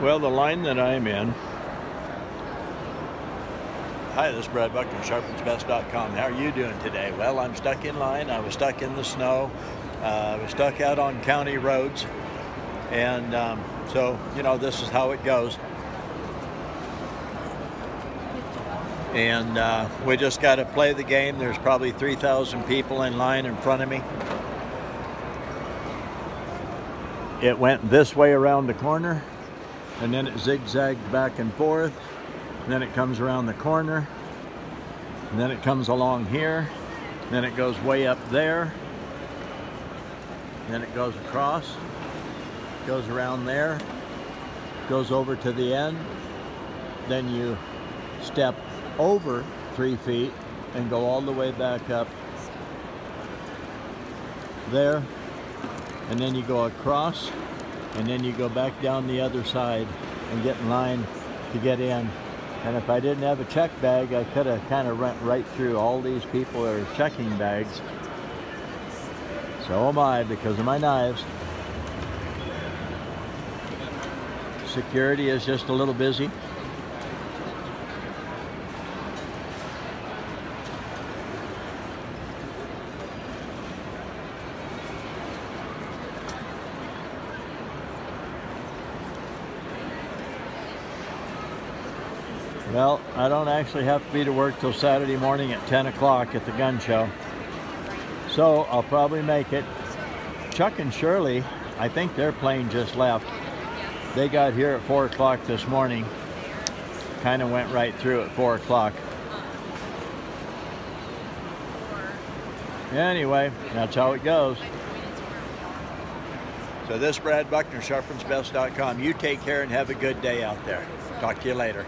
Well, the line that I'm in. Hi, this is Brad Buckner, sharpensbest.com. How are you doing today? Well, I'm stuck in line. I was stuck in the snow. I was stuck out on county roads. And so, you know, this is how it goes. And we just got to play the game. There's probably 3,000 people in line in front of me. It went this way around the corner, and then it zigzagged back and forth. And then it comes around the corner, and then it comes along here, and then it goes way up there, and then it goes across, goes around there, goes over to the end, then you step over 3 feet and go all the way back up there, and then you go across, and then you go back down the other side and get in line to get in. And if I didn't have a check bag, I could have kind of went right through all these people that are checking bags. So am I, because of my knives. Security is just a little busy. Well, I don't actually have to be to work till Saturday morning at 10 o'clock at the gun show. So I'll probably make it. Chuck and Shirley, I think their plane just left. They got here at 4 o'clock this morning. Kind of went right through at 4 o'clock. Anyway, that's how it goes. So this is Brad Buckner, sharpensbest.com. You take care and have a good day out there. Talk to you later.